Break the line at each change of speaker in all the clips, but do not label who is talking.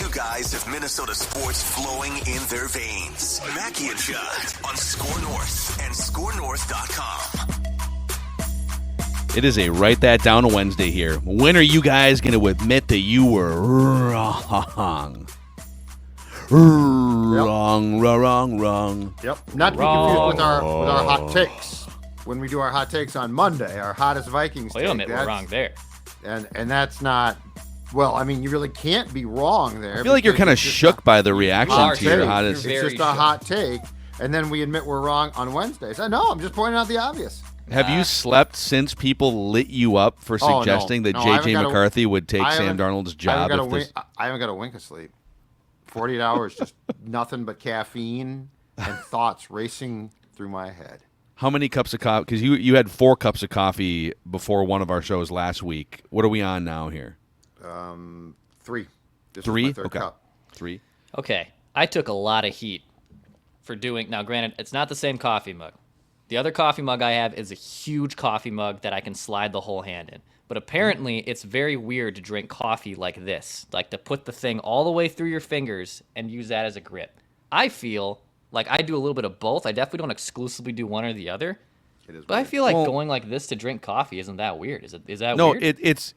Two guys of Minnesota sports flowing in their veins. Mackey and Judd on Score North and ScoreNorth.com.
It is a Write That Down Wednesday here. When are you guys going to admit that you were wrong? Wrong.
Yep. Not to be confused with our hot takes. When we do our hot takes on Monday, our hottest Vikings
Wait a minute, we're wrong there.
And that's not, well, I mean, you really can't be wrong there.
I feel like you're kind of shook by the reaction to your hottest.
It's just a hot take, and then we admit we're wrong on Wednesdays. No, I'm just pointing out the obvious.
Have you slept since people lit you up for suggesting that J.J. McCarthy would take Sam Darnold's job?
I haven't got a wink of sleep. 48 hours, just nothing but caffeine and thoughts racing through my head.
How many cups of coffee? Because you had 4 cups of coffee before one of our shows last week. What are we on now here?
3. This
3?
Was my third
Okay.
cup.
3.
Okay, I took a lot of heat for doing. Now, granted, it's not the same coffee mug. The other coffee mug I have is a huge coffee mug that I can slide the whole hand in. But apparently, it's very weird to drink coffee like this, like to put the thing all the way through your fingers and use that as a grip. I feel like I do a little bit of both. I definitely don't exclusively do one or the other.
It is
But
weird.
I feel like going like this to drink coffee isn't that weird. Is that weird?
No, it's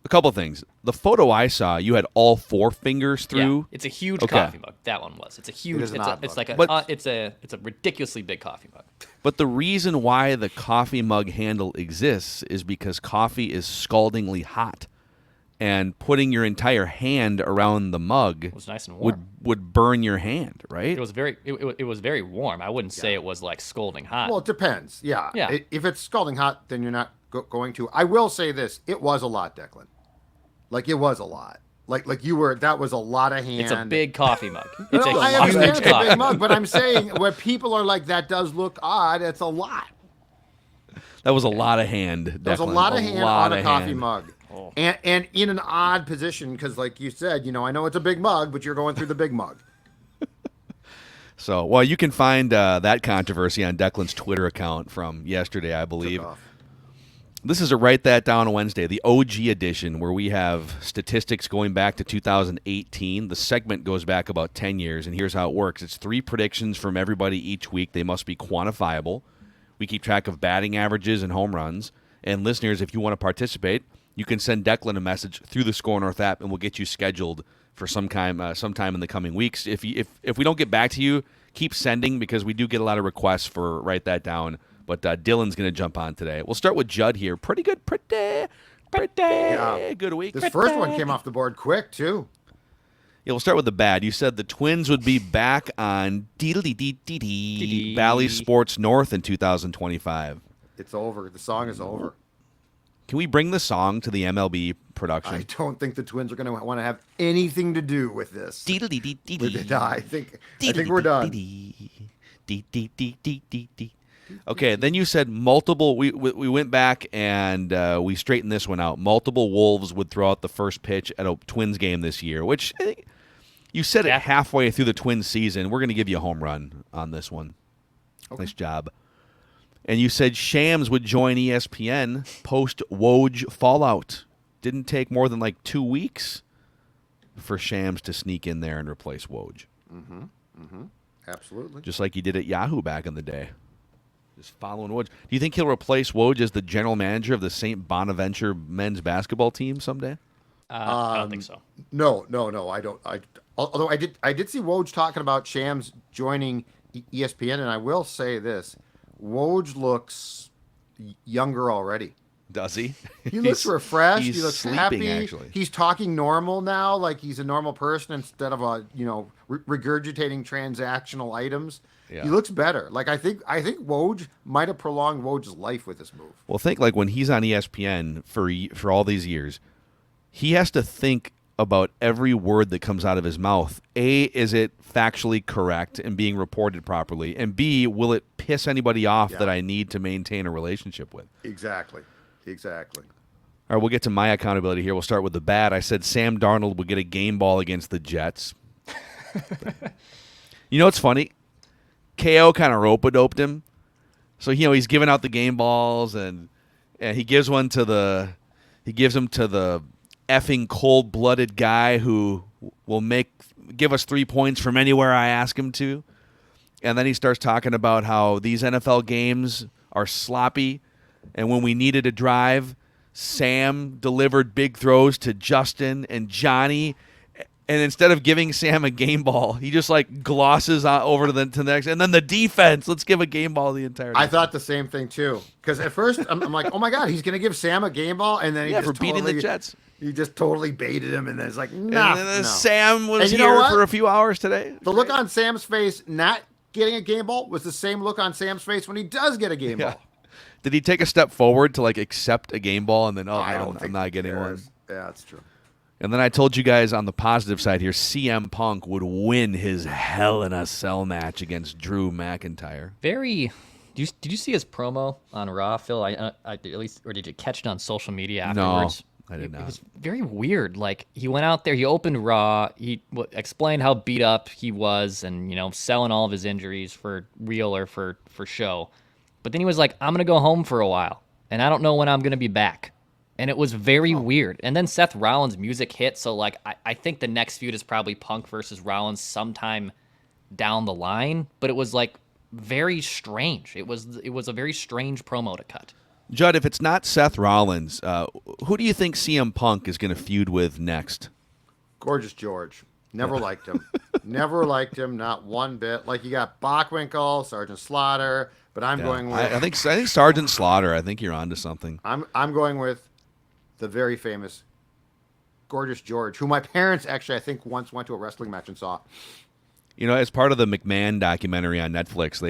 a couple of things. The photo I saw, you had all 4 fingers through.
Yeah, it's a huge
Okay.
coffee mug. That one was. It's a huge.
It is an odd
it's
mug.
like
But-
it's a ridiculously big coffee mug.
But the reason why the coffee mug handle exists is because coffee is scaldingly hot, and putting your entire hand around the mug
It was nice and warm.
would burn your hand, right?
It was very it was very warm. I wouldn't say it was like scalding hot.
Well, it depends. Yeah.
Yeah.
If it's scalding hot, then you're not going to. I will say this: it was a lot, Declan. Like it was a lot. Like you were. That was a lot of hand.
It's a big coffee mug. It's
No,
a
I
huge
understand it's a
coffee
big mug, but I'm saying when people are like, that does look odd. It's a lot.
That was a lot of hand.
There's a
definitely.
lot of hand on a coffee
hand.
mug. And in an odd position, because like you said, I know it's a big mug, but you're going through the big mug.
So, well, you can find that controversy on Declan's Twitter account from yesterday, I believe.
Took off.
This is a Write That Down Wednesday, the OG edition, where we have statistics going back to 2018. The segment goes back about 10 years, and here's how it works. It's 3 predictions from everybody each week. They must be quantifiable. We keep track of batting averages and home runs. And listeners, if you want to participate, you can send Declan a message through the Score North app, and we'll get you scheduled for sometime in the coming weeks. If we don't get back to you, keep sending, because we do get a lot of requests for Write That Down. But Dylan's going to jump on today. We'll start with Judd here. Pretty good week.
This first one came off the board quick too.
Yeah, we'll start with the bad. You said the Twins would be back on Bally Sports North in 2025.
It's over. The song is over.
Can we bring the song to the MLB production?
I don't think the Twins are going to want to have anything to do with this. I think we're done.
Okay, then you said multiple. We went back and we straightened this one out. Multiple Wolves would throw out the first pitch at a Twins game this year, which I think you said it halfway through the Twins season. We're going to give you a home run on this one. Okay. Nice job. And you said Shams would join ESPN post Woj fallout. Didn't take more than like 2 weeks for Shams to sneak in there and replace Woj.
Absolutely.
Just like he did at Yahoo back in the day. Just following Woj. Do you think he'll replace Woj as the general manager of the St. Bonaventure men's basketball team someday?
I don't think so.
No, I don't. Although I did see Woj talking about Shams joining ESPN, and I will say this: Woj looks younger already.
Does he?
He looks refreshed.
He's
He looks
sleeping,
happy.
actually.
He's talking normal now, like he's a normal person instead of regurgitating transactional items.
Yeah.
He looks better. Like I think Woj might have prolonged Woj's life with this move.
Well, think like when he's on ESPN for all these years, he has to think about every word that comes out of his mouth. A, is it factually correct and being reported properly? And B, will it piss anybody off that I need to maintain a relationship with?
Exactly.
All right, we'll get to my accountability here. We'll start with the bad. I said Sam Darnold would get a game ball against the Jets. You know what's funny? KO kind of rope-a-doped him. So, he's giving out the game balls, and he gives them to the effing cold-blooded guy who will give us 3 points from anywhere I ask him to. And then he starts talking about how these NFL games are sloppy, and when we needed a drive, Sam delivered big throws to Justin and Johnny, and instead of giving Sam a game ball, he just like glosses over to the next. And then the defense, let's give a game ball the entire time.
I thought the same thing too, because at first I'm like, oh my god, he's gonna give Sam a game ball, and then he just
for beating the Jets.
He just totally baited him, and then it's like, nah.
And then Sam was
and
here for a few hours today.
The look on Sam's face, not getting a game ball, was the same look on Sam's face when he does get a game ball.
Did he take a step forward to like accept a game ball, and then I'm not getting one?
Yeah, that's true.
And then I told you guys on the positive side here, CM Punk would win his Hell in a Cell match against Drew McIntyre.
Did you see his promo on Raw, Phil? At least, or did you catch it on social media afterwards?
No, I did not.
It was very weird. Like, he went out there, he opened Raw, he explained how beat up he was, and selling all of his injuries for real or for show. But then he was like, I'm gonna go home for a while, and I don't know when I'm gonna be back. And it was very weird. And then Seth Rollins' music hit, so like I think the next feud is probably Punk versus Rollins sometime down the line. But it was like very strange. It was a very strange promo to cut.
Judd, if it's not Seth Rollins, who do you think CM Punk is going to feud with next?
Gorgeous George. Never liked him. Never liked him, not one bit. Like, you got Bockwinkel, Sergeant Slaughter, but I'm going with...
I think Sergeant Slaughter. I think you're onto something.
I'm going with the very famous Gorgeous George, who my parents actually, I think, once went to a wrestling match and saw.
As part of the McMahon documentary on Netflix,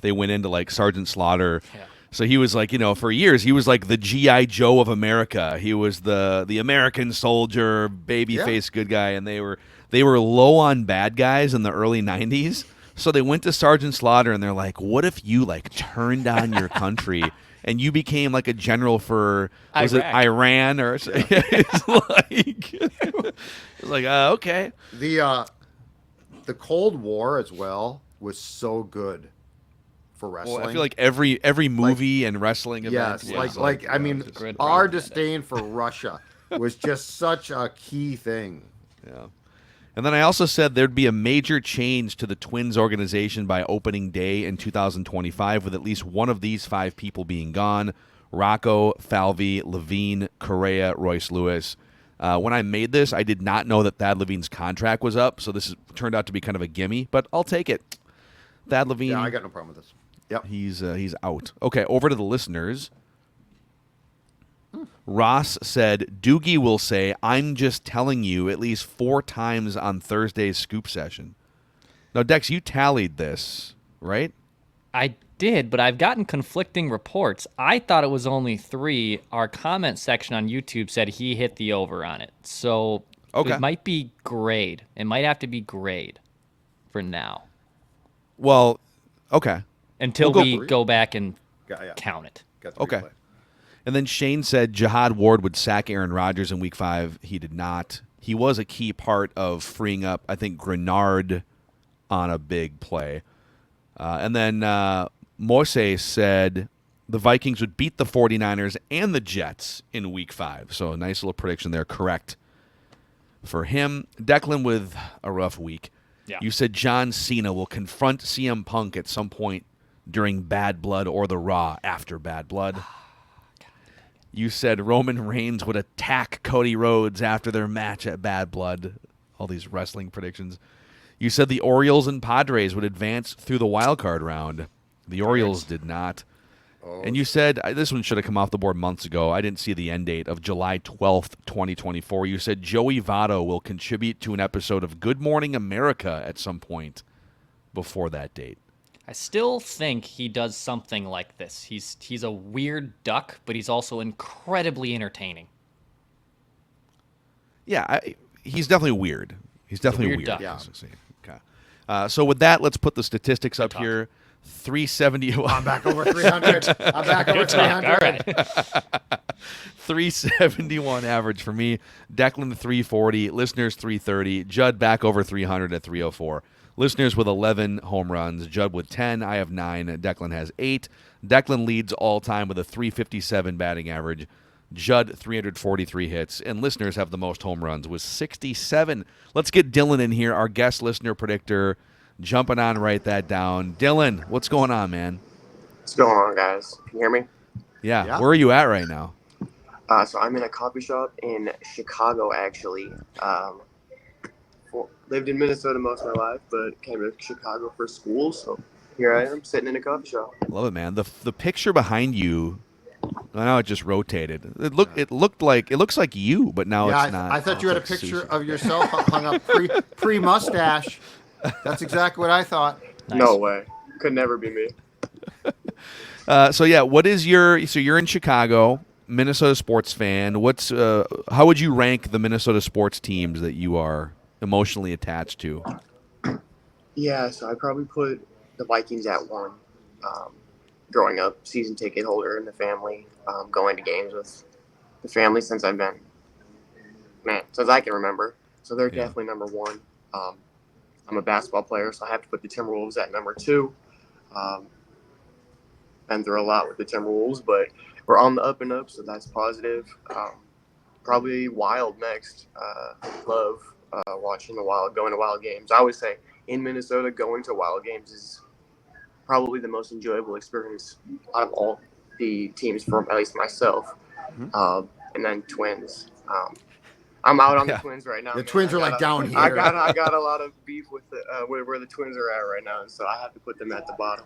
they went into like Sergeant Slaughter. Yeah. So he was like, for years, he was like the G.I. Joe of America. He was the American soldier, babyface good guy, and they were low on bad guys in the early 90s. So they went to Sergeant Slaughter, and they're like, what if you like turned on your country and you became like a general for, was it Iran or something? It's like, okay.
The Cold War as well was so good for wrestling.
Well, I feel like every movie and wrestling event.
Yes, I mean, our disdain for Russia was just such a key thing.
Yeah. And then I also said there'd be a major change to the Twins organization by opening day in 2025, with at least one of these 5 people being gone: Rocco, Falvey, Levine, Correa, Royce Lewis. When I made this, I did not know that Thad Levine's contract was up, so this turned out to be kind of a gimme, but I'll take it. Thad Levine.
Yeah, I got no problem with this. Yep.
He's out. Okay, over to the listeners. Ross said, Doogie will say, I'm just telling you, at least 4 times on Thursday's scoop session. Now, Dex, you tallied this, right?
I did, but I've gotten conflicting reports. I thought it was only 3. Our comment section on YouTube said he hit the over on it. So It might be grade. It might have to be grade for now.
Well, okay.
Until we go back and count it.
Okay. And then Shane said Jihad Ward would sack Aaron Rodgers in Week 5. He did not. He was a key part of freeing up, I think, Grenard on a big play. And then Morse said the Vikings would beat the 49ers and the Jets in Week 5. So a nice little prediction there. Correct for him. Declan with a rough week.
Yeah.
You said John Cena will confront CM Punk at some point during Bad Blood or the Raw after Bad Blood. You said Roman Reigns would attack Cody Rhodes after their match at Bad Blood. All these wrestling predictions. You said the Orioles and Padres would advance through the wild card round. The Orioles did not. And you said, this one should have come off the board months ago. I didn't see the end date of July 12th, 2024. You said Joey Votto will contribute to an episode of Good Morning America at some point before that date.
I still think he does something like this. He's a weird duck, but he's also incredibly entertaining.
Yeah, he's definitely weird. He's definitely weird.
Duck.
Yeah.
Okay. So with that, let's put the statistics up here. 370.
I'm back over 300. I'm back over 300.
All right.
371 average for me. Declan 340. Listeners 330. Judd back over 300 at 304. Listeners with 11 home runs. Judd with 10. I have 9. Declan has 8. Declan leads all time with a 357 batting average. Judd, 343 hits. And listeners have the most home runs with 67. Let's get Dylan in here, our guest listener predictor, jumping on, write that down. Dylan, what's going on, man?
What's going on, guys? Can you hear me?
Yeah. Where are you at right now?
So I'm in a coffee shop in Chicago, actually. Lived in Minnesota most of my life, but came to Chicago for school, so here I am sitting in a coffee shop.
Love it, man. The picture behind you, I know it just rotated. It looks like you, but now it's not.
I thought you had a picture of yourself hung up pre mustache. That's exactly what I thought.
Nice.
No way. Could never be me.
So you're in Chicago, Minnesota sports fan. How would you rank the Minnesota sports teams that you are emotionally attached to?
Yeah, so I'd probably put the Vikings at 1. Growing up, season ticket holder in the family, going to games with the family since I can remember. So they're definitely number 1. I'm a basketball player, so I have to put the Timberwolves at number 2. Been through a lot with the Timberwolves, but we're on the up and up, so that's positive. Probably Wild next. Love watching the Wild, going to Wild games. I always say in Minnesota, going to Wild games is probably the most enjoyable experience out of all the teams, for at least myself. And then Twins. I'm out on the Twins right now.
The Twins are like down here.
I got a lot of beef with where the Twins are at right now, and so I have to put them at the bottom.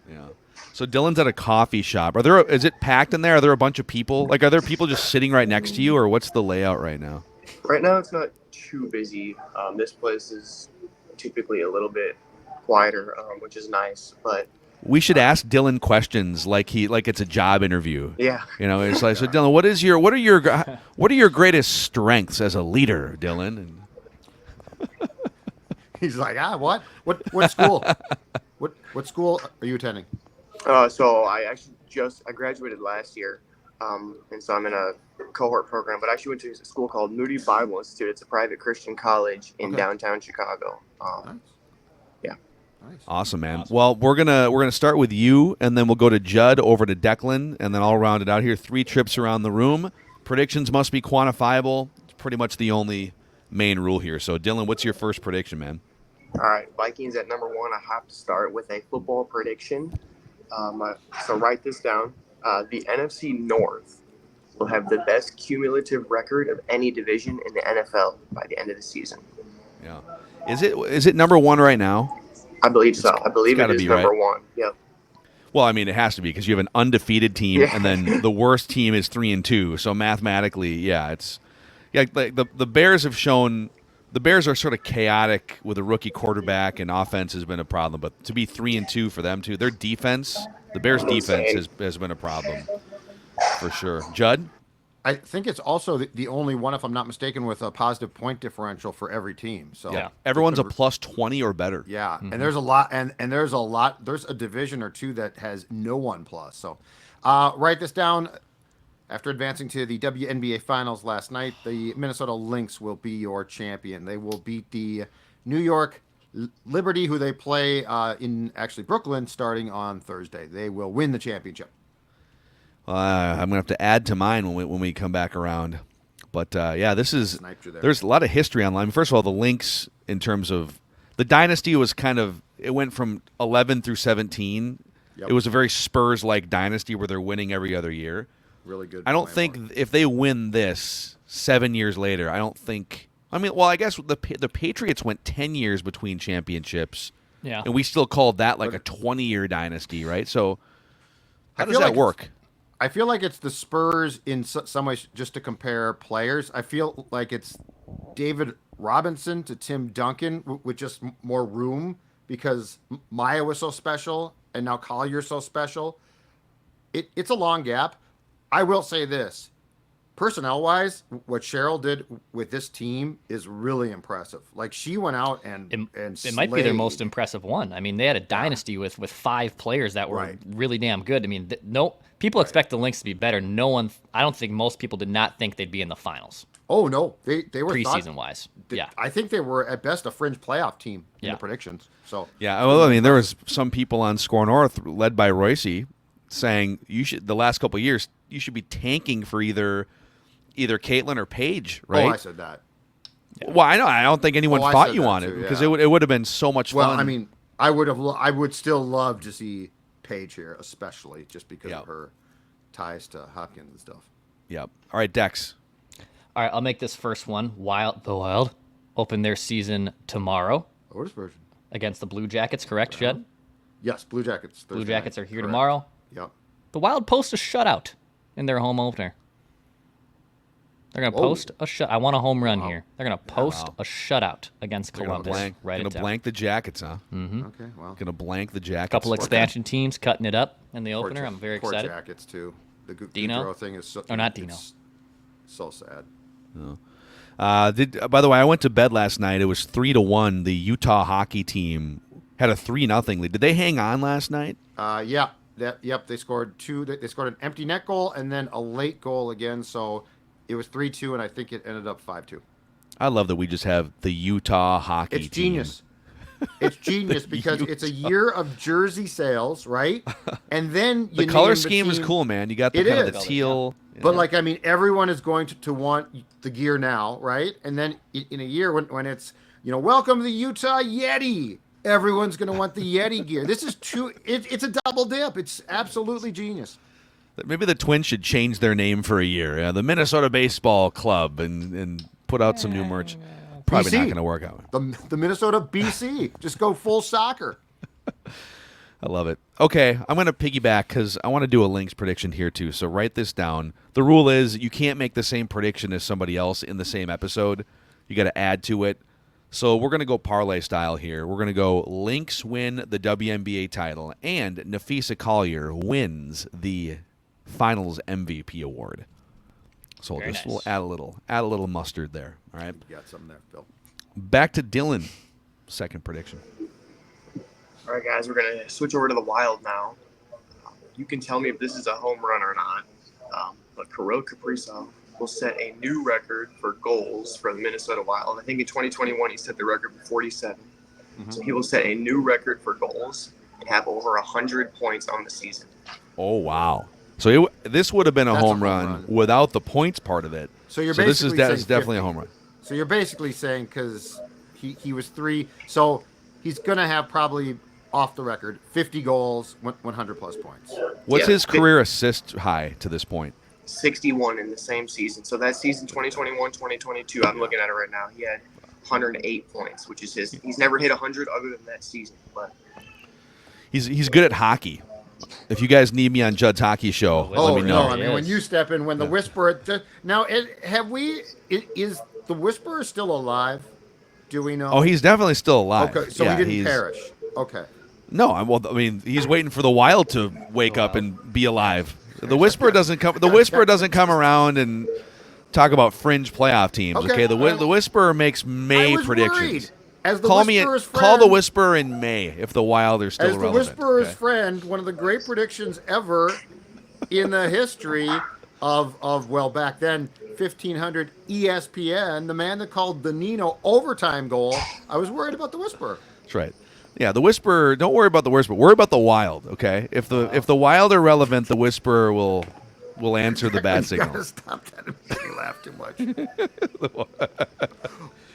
Yeah. So Dylan's at a coffee shop. Is it packed in there? Are there a bunch of people? Like, are there people just sitting right next to you, or what's the layout right now?
Right now, it's not too busy. This place is typically a little bit quieter, which is nice. But
we should ask Dylan questions like it's a job interview.
Yeah.
It's like, so Dylan, what are your greatest strengths as a leader, Dylan? And
he's like, what school? What school are you attending?
So I actually I graduated last year, and so I'm in a cohort program. But I actually went to a school called Moody Bible Institute. It's a private Christian college in downtown Chicago.
Nice.
Yeah.
Nice.
Awesome, man. Well, we're gonna start with you, and then we'll go to Judd, over to Declan, and then I'll round it out here. 3 trips around the room. Predictions must be quantifiable. It's pretty much the only main rule here. So, Dylan, what's your first prediction, man?
All right, Vikings at number 1. I have to start with a football prediction. So write this down. The NFC North will have the best cumulative record of any division in the NFL by the end of the season.
Yeah. Is it number 1 right now?
I believe so. I believe it is number 1. Yep.
Well, I mean, it has to be because you have an undefeated team, and then the worst team is 3-2. So mathematically, like the Bears have shown. The Bears are sort of chaotic with a rookie quarterback, and offense has been a problem. But to be 3-2 for them too, their defense, the Bears' defense has been a problem for sure. Judd?
I think it's also the only one, if I'm not mistaken, with a positive point differential for every team. So
yeah, everyone's a plus 20 or better.
Yeah, and there's a lot, and there's a division or two that has no 1+. So write this down. After advancing to the WNBA Finals last night, the Minnesota Lynx will be your champion. They will beat the New York Liberty, who they play in actually Brooklyn, starting on Thursday. They will win the championship.
I'm gonna have to add to mine when we come back around. But there's a lot of history online. First of all, the Lynx, in terms of the dynasty, it went from 11 through 17. Yep. It was a very Spurs-like dynasty where they're winning every other year.
Really good.
I don't think if they win this 7 years later, I guess the Patriots went 10 years between championships.
Yeah.
And we still called that like a 20-year dynasty, right? So how does that work?
I feel like it's the Spurs in some ways, just to compare players. I feel like it's David Robinson to Tim Duncan with just more room because Maya was so special and now Collier's so special. It's a long gap. I will say this. Personnel-wise, what Cheryl did with this team is really impressive. Like, she went out and
it might be their most impressive one. I mean, they had a dynasty with 5 players that were really damn good. I mean, people expect the Lynx to be better. I don't think most people did not think they'd be in the finals.
Oh, no. They were
preseason-wise. Yeah.
I think they were, at best, a fringe playoff team in the predictions. So
yeah, well, I mean, there was some people on Score North, led by Royce, saying the last couple of years, be tanking for either Caitlin or Paige, right?
Oh, I said that.
Well, I know. I don't think anyone
I
fought
said
you
that
on
too,
it because
yeah.
it would have been so much
Well,
fun.
I mean, I would still love to see Paige here, especially just because of her ties to Hopkins and stuff.
Yep. All right, Dex.
All right, I'll make this first one. The Wild open their season tomorrow
Otis version.
against the Blue Jackets, correct, Judd?
Yes, Blue Jackets.
Blue
Thursday
Jackets
night.
are here
Correct.
tomorrow.
Yep.
The Wild post a shutout in their home opener. They're going to post a shut. I want a home run here. They're going to post a shutout against Columbus.
Gonna blank the Jackets, huh?
Mm-hmm.
Okay, well.
Gonna blank the Jackets.
A couple expansion teams cutting it up in the opener. I'm very
Poor
excited.
Jackets, too. The
Dino?
Goudreau thing is so...
Oh, not Dino.
It's so sad.
By the way, I went to bed last night. It was 3-1. The Utah hockey team had a 3-0 lead. Did they hang on last night?
Yeah. Yep, they scored two. They scored an empty net goal and then a late goal again. So it was 3-2, and I think it ended up 5-2.
I love that we just have the Utah hockey team.
It's genius. It's genius because it's a year of jersey sales, right? And then
the color scheme is cool, man. You got the kind of the teal.
But like, I mean, everyone is going to want the gear now, right? And then in a year when it's, welcome to the Utah Yeti, everyone's going to want the Yeti gear. This is it's a double dip. It's absolutely genius.
Maybe the Twins should change their name for a year. The Minnesota Baseball Club and put out some new merch. Probably
BC.
not going to work out.
The Minnesota BC. Just go full soccer.
I love it. Okay, I'm going to piggyback because I want to do a Lynx prediction here too. So write this down. The rule is you can't make the same prediction as somebody else in the same episode. You got to add to it. So we're going to go parlay style here. We're going to go Lynx win the WNBA title and Nafisa Collier wins the Finals MVP award. So we'll add a little mustard there. All right.
You got something there, Phil.
Back to Dylan. Second prediction.
All right, guys, we're going to switch over to the Wild now. You can tell me if this is a home run or not. But Kirill Kaprizov will set a new record for goals for the Minnesota Wild. I think in 2021 he set the record for 47. Mm-hmm. So he will set a new record for goals and have over 100 points on the season.
Oh, wow. So this would have been a home run without the points part of it.
So you're
this is
saying
definitely a home run.
So you're basically saying because he was 3, so he's going to have probably off the record 50 goals, 100 plus points.
What's his career assist high to this point?
61 in the same season. So that season 2021-2022, I'm looking at it right now. He had 108 points, which is he's never hit 100 other than that season. But
he's good at hockey. If you guys need me on Judd's hockey show, let me know.
No, I mean, when you step in, when the Whisperer... Now, is the Whisperer still alive? Do we know?
Oh, he's definitely still alive.
Okay, so he didn't perish. Okay.
No, he's waiting for the Wild to wake up and be alive. The Whisperer doesn't come. The Whisperer doesn't come around and talk about fringe playoff teams. Okay, the Whisperer makes May predictions.
As the
Call the Whisperer in May if the Wild are still relevant.
As the Whisperer's friend, one of the great predictions ever in the history of back then, 1500 ESPN, the man that called the Nino overtime goal. I was worried about the Whisperer.
That's right. Yeah, the Whisperer. Don't worry about the Whisperer. Worry about the Wild. Okay, if the Wild are relevant, the Whisperer will answer the bad signal.
You gotta stop that. It makes me laugh too much.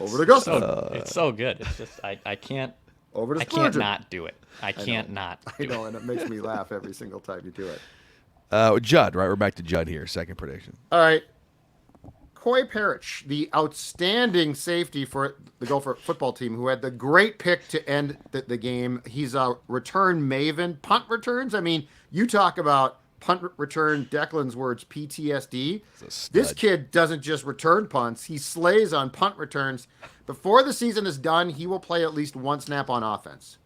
Over to Gusto.
It's so good. It's just I can't.
Over to
I can't not do it. I can't not.
I know, and it makes me laugh every single time you do it.
Judd, right? We're back to Judd here. Second prediction.
All right. Coy Parrish, the outstanding safety for the Gopher football team, who had the great pick to end the game. He's a return maven. Punt returns. I mean, you talk about punt return, Declan's words, PTSD. This kid doesn't just return punts. He slays on punt returns. Before the season is done, he will play at least one snap on offense.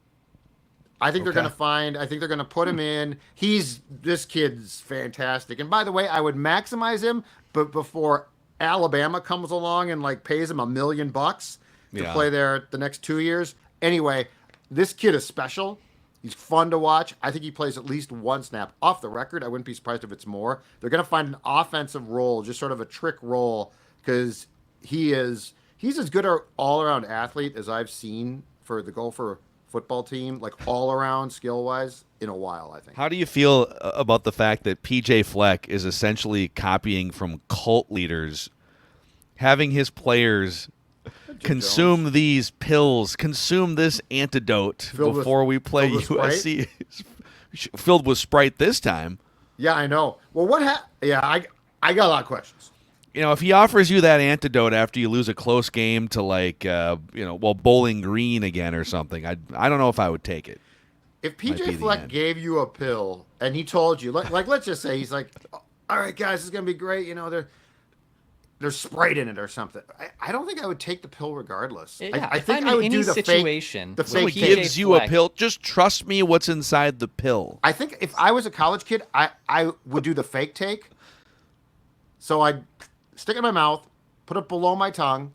I think they're going to put him in. This kid's fantastic. And by the way, I would maximize him, but before Alabama comes along and pays him $1 million to play there the next 2 years. Anyway, this kid is special. He's fun to watch. I think he plays at least one snap. Off the record, I wouldn't be surprised if it's more. They're going to find an offensive role, just sort of a trick role, because he's as good an all-around athlete as I've seen for the Gopher football team, like all around skill wise, in a while. I think.
How do you feel about the fact that PJ Fleck is essentially copying from cult leaders, having his players consume these pills, consume this antidote before we play USC, filled with Sprite this time?
Yeah, I know. Well, I got a lot of questions.
If he offers you that antidote after you lose a close game to Bowling Green again or something, I don't know if I would take it.
If PJ Fleck gave you a pill and he told you, like let's just say he's like, all right, guys, it's gonna be great. There's Sprite in it or something. I don't think I would take the pill regardless.
Yeah,
I think I would do the
situation.
The fake
gives you a pill. Just trust me, what's inside the pill.
I think if I was a college kid, I would do the fake take. So I'd stick it in my mouth, put it below my tongue.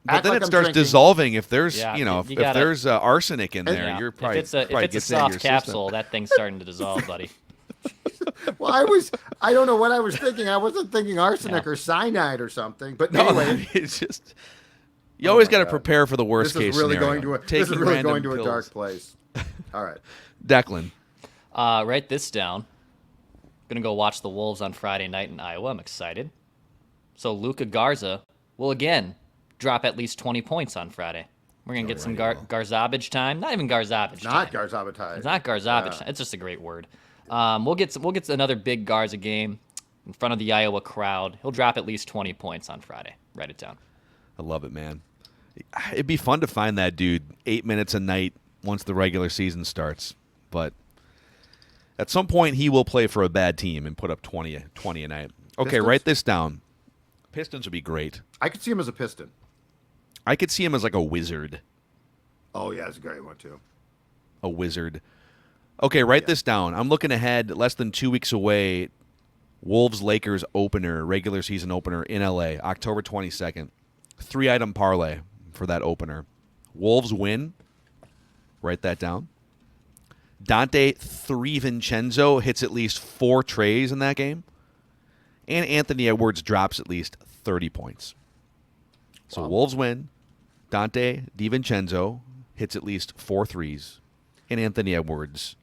But then it starts dissolving. If there's, if there's arsenic in there, you're probably
if it's a soft capsule, that thing's starting to dissolve, buddy.
Well, I don't know what I was thinking. I wasn't thinking arsenic or cyanide or something. But anyway,
it's just you always got to prepare for the worst case
scenario. This is really going to a dark place. All right,
Declan.
Write this down. Gonna go watch the Wolves on Friday night in Iowa. I'm excited. So Luka Garza will again drop at least 20 points on Friday. We're going to get some Garzabage time. Not even Garzabage time.
Not Garzabage time.
It's not Garzabage time. It's just a great word. We'll get another big Garza game in front of the Iowa crowd. He'll drop at least 20 points on Friday. Write it down.
I love it, man. It'd be fun to find that dude 8 minutes a night once the regular season starts. But at some point, he will play for a bad team and put up 20 a night. Okay,
Pistons?
Write this down. Pistons would be great.
I could see him as a Piston.
I could see him as like a Wizard.
Oh, yeah, that's a great one, too.
A Wizard. Okay, write this down. I'm looking ahead, less than 2 weeks away, Wolves-Lakers opener, regular season opener in L.A., October 22nd. 3-item parlay for that opener. Wolves win. Write that down. Dante DiVincenzo hits at least 4 trays in that game. And Anthony Edwards drops at least 30 points. So Wolves win. Dante DiVincenzo hits at least 4 threes. And Anthony Edwards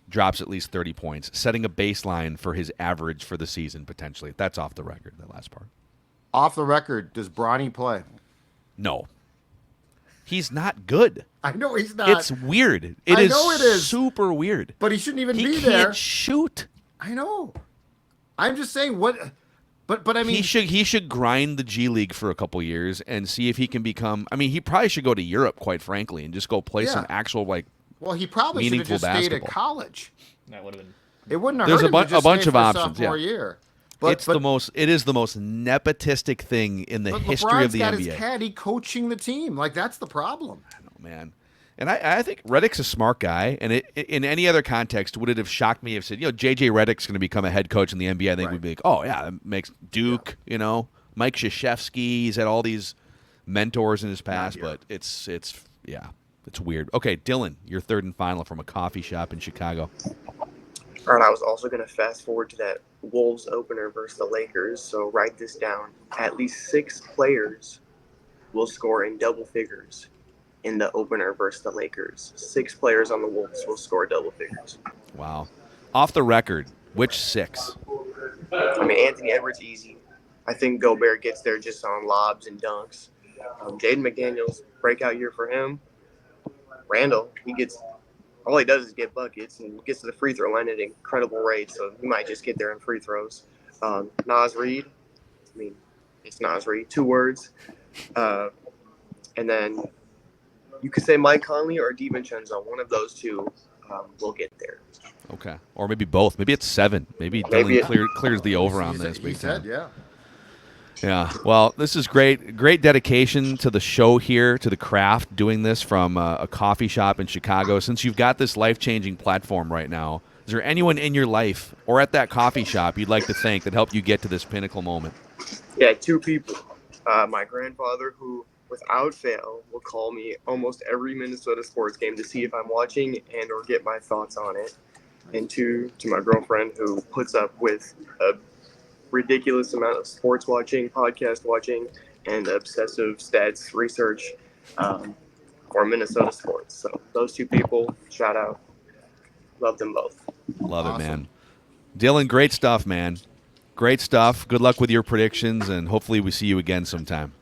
drops at least 30 points, setting a baseline for his average for the season, potentially. That's off the record, that last part.
Off the record, does Bronny play?
No. He's not good.
I know he's not.
It's weird. It is super weird.
But he shouldn't even be there.
He can't shoot.
I know. I'm just saying what. But I mean,
he should grind the G League for a couple years and see if he can become. I mean, he probably should go to Europe, quite frankly, and just go play some actual
Well, he probably should have just stayed at college.
That would have been.
It wouldn't have
hurt
him to just
a bunch
stay
of
for
options.
Sophomore year. But
it is the most nepotistic thing in the history of the NBA.
LeBron's got his caddy coaching the team. Like, that's the problem.
I know, man. And I think Redick's a smart guy. And in any other context, would it have shocked me if said, J.J. Redick's going to become a head coach in the NBA? I think we'd be like, oh, yeah, that makes Duke, Mike Krzyzewski. He's had all these mentors in his past. But it's weird. Okay, Dylan, your third and final from a coffee shop in Chicago.
All right, I was also going to fast forward to that Wolves opener versus the Lakers. So write this down. At least 6 players will score in double figures in the opener versus the Lakers. 6 players on the Wolves will score double figures.
Wow. Off the record, which 6?
I mean, Anthony Edwards, easy. I think Gobert gets there just on lobs and dunks. Jaden McDaniels, breakout year for him. Randall, all he does is get buckets and gets to the free throw line at an incredible rate, so he might just get there in free throws. Naz Reid, I mean, it's Naz Reid, 2 words. And then you could say Mike Conley or DiVincenzo. One of those two will get there.
Okay. Or maybe both. Maybe it's 7. Maybe Dylan clears the over on this.
He said, yeah.
Yeah. Well, this is great. Great dedication to the show here, to the craft, doing this from a coffee shop in Chicago. Since you've got this life-changing platform right now, is there anyone in your life or at that coffee shop you'd like to thank that helped you get to this pinnacle moment?
Yeah, 2 people. My grandfather, who without fail will call me almost every Minnesota sports game to see if I'm watching and or get my thoughts on it. And 2, to my girlfriend, who puts up with a ridiculous amount of sports watching, podcast watching, and obsessive stats research. for Minnesota sports. So those two people, shout out. Love them both.
Love
Awesome.
it, man. Dylan, great stuff, man. Great stuff. Good luck with your predictions, and hopefully we see you again sometime.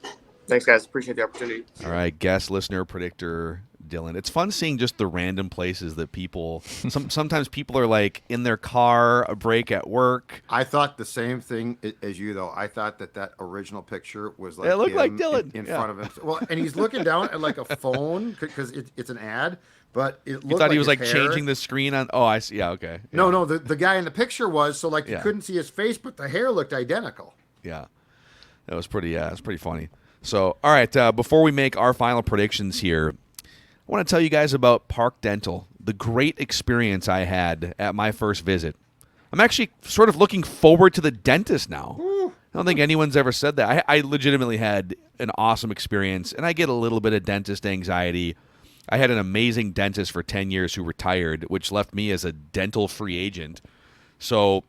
Thanks, guys. Appreciate the opportunity.
All right, guest, listener, predictor, Dylan. It's fun seeing just the random places that people sometimes people are like in their car, a break at work.
I thought the same thing as you, though. I thought that original picture was like
It looked like
him
Dylan.
in
Yeah.
front of him. Well, and he's looking down at like a phone because it's an ad, but it looked
You thought he was
his
like
hair.
changing the screen on. Oh, I see. Yeah, okay. Yeah.
No, the guy in the picture was, so like you
Yeah.
couldn't see his face, but the hair looked identical.
Yeah, that was pretty. Yeah, it was pretty funny. So, all right, before we make our final predictions here, I want to tell you guys about Park Dental, the great experience I had at my first visit. I'm actually sort of looking forward to the dentist now. I don't think anyone's ever said that. I legitimately had an awesome experience, and I get a little bit of dentist anxiety. I had an amazing dentist for 10 years who retired, which left me as a dental free agent. So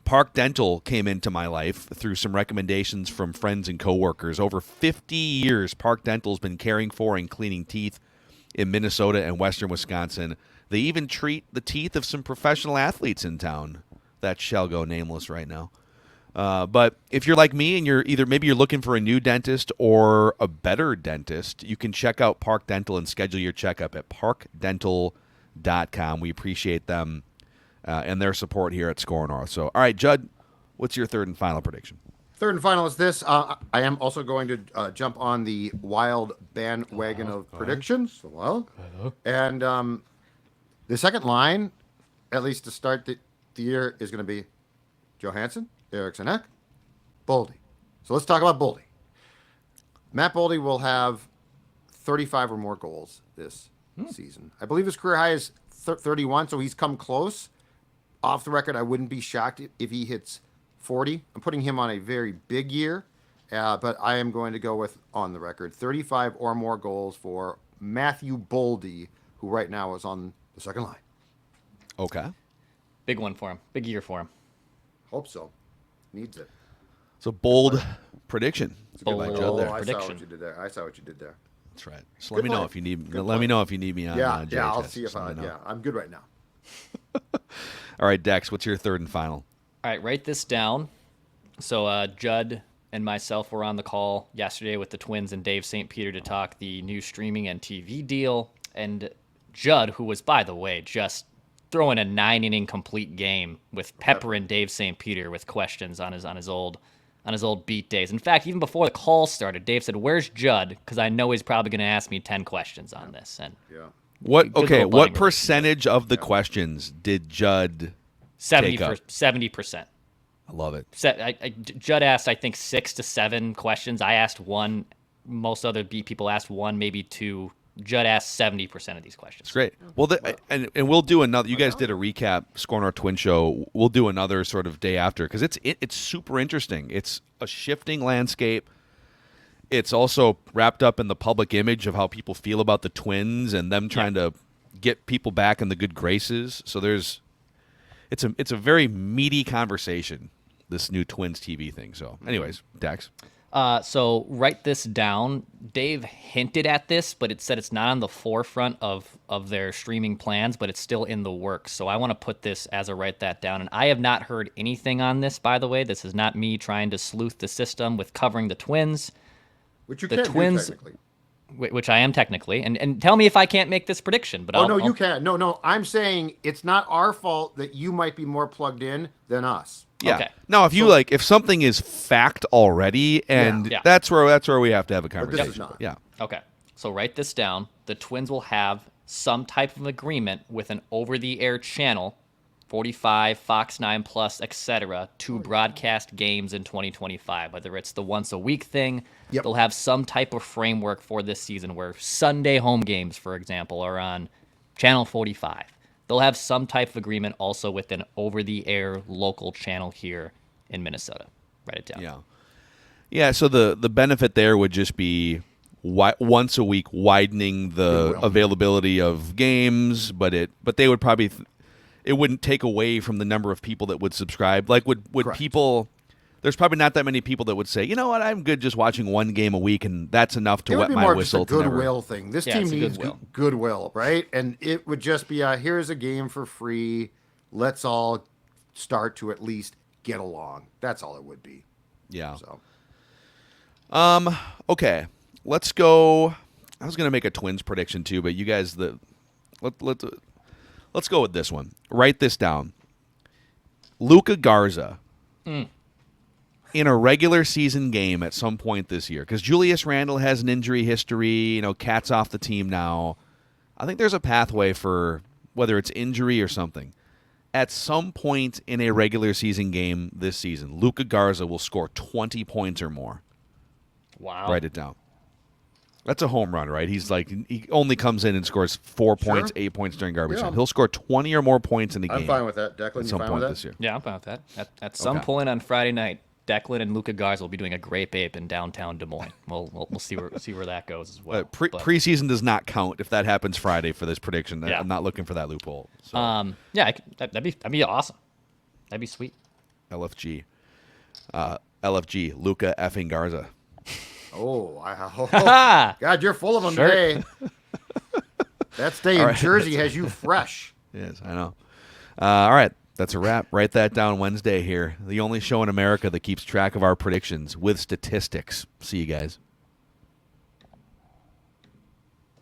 Park Dental came into my life through some recommendations from friends and coworkers. Over 50 years, Park Dental's been caring for and cleaning teeth in Minnesota and western Wisconsin. They even treat the teeth of some professional athletes in town that shall go nameless right now. But if you're like me and maybe you're looking for a new dentist or a better dentist, you can check out Park Dental and schedule your checkup at parkdental.com. We appreciate them and their support here at Score North. So, all right, Judd, what's your third and final prediction?
Third and final is this. I am also going to jump on the wild bandwagon of predictions. And the second line, at least to start the year, is going to be Johansson, Eriksson Ek, Boldy. So let's talk about Boldy. Matt Boldy will have 35 or more goals this season. I believe his career high is 31, so he's come close. Off the record, I wouldn't be shocked if he hits 40. I'm putting him on a very big year, but I am going to go with, on the record, 35 or more goals for Matthew Boldy, who right now is on the second line.
Okay.
Big one for him. Big year for him.
Hope so. Needs it.
It's a bold prediction.
Bold
By Judd there.
I saw
prediction.
what you did there. I saw what you did there.
That's right. So let me know
play.
if you need.
Good
Let me
play.
know if you need me on.
Yeah,
JHS.
I'll see if
Just let me know.
yeah, I'm good right now.
All right, Dex. What's your third and final?
All right, write this down. So Judd and myself were on the call yesterday with the Twins and Dave St. Peter to talk the new streaming and TV deal. And Judd, who was, by the way, just throwing a 9-inning complete game with Pepper and Dave St. Peter with questions on his old beat days. In fact, even before the call started, Dave said, "Where's Judd?" Because I know he's probably going to ask me 10 questions on this. And
Yeah.
Good
What
little
what
bonding
percentage of the questions did Judd take up?
70%.
I love it.
Judd asked, I think, 6 to 7 questions. I asked 1. Most other beat people asked 1, maybe 2. Judd asked 70% of these questions.
It's great. Well, and we'll do another. You guys did a recap, Score North Twin Show. We'll do another sort of day after because it's super interesting. It's a shifting landscape. It's also wrapped up in the public image of how people feel about the Twins and them trying to get people back in the good graces. So it's a very meaty conversation, this new Twins TV thing. So, anyways, Dax.
So write this down. Dave hinted at this, but it said it's not on the forefront of their streaming plans, but it's still in the works. So I want to put this as a write that down. And I have not heard anything on this, by the way. This is not me trying to sleuth the system with covering the Twins.
Which you
The
can
Twins-
do technically.
Which I am technically, and tell me if I can't make this prediction. But
You can. No. I'm saying it's not our fault that you might be more plugged in than us.
Yeah.
Okay.
Now, if something is fact already, and
Yeah.
that's where we have to have a
this
conversation.
is not.
Yeah.
Okay, so write this down. The Twins will have some type of agreement with an over-the-air channel, 45, Fox 9 Plus, etc., to broadcast games in 2025. Whether it's the once-a-week thing,
Yep.
they'll have some type of framework for this season where Sunday home games, for example, are on Channel 45. They'll have some type of agreement also with an over-the-air local channel here in Minnesota. Write it down.
Yeah. Yeah, so the benefit there would just be once a week widening the availability of games, but they would probably it wouldn't take away from the number of people that would subscribe. Like would
Correct.
people there's probably not that many people that would say, you know what, I'm good just watching one game a week, and that's enough to
It would
wet
be
my
more
whistle.
just a goodwill thing. This team
it's a
needs goodwill, right? And it would just be, here's a game for free. Let's all start to at least get along. That's all it would be.
Yeah.
So.
Okay. Let's go. I was gonna make a Twins prediction too, but you guys, let's go with this one. Write this down. Luka Garza in a regular season game at some point this year, because Julius Randle has an injury history. Cat's off the team now. I think there's a pathway for whether it's injury or something. At some point in a regular season game this season, Luka Garza will score 20 points or more.
Wow.
Write it down. That's a home run, right? He only comes in and scores 4 points, 8 points during garbage time. He'll score 20 or more points in a game.
I'm fine with that. Declan,
at some point this year.
Yeah, I'm fine with that. At some point on Friday night, Declan and Luka Garza will be doing a grape ape in downtown Des Moines. We'll see where that goes as well.
Preseason does not count if that happens Friday for this prediction. Yeah. I'm not looking for that loophole. So.
That'd be awesome. That'd be sweet.
LFG, Luka effing Garza.
Oh, God, you're full of them today. That stay in Jersey has you fresh.
Yes, I know. All right, that's a wrap. Write that down Wednesday here. The only show in America that keeps track of our predictions with statistics. See you guys.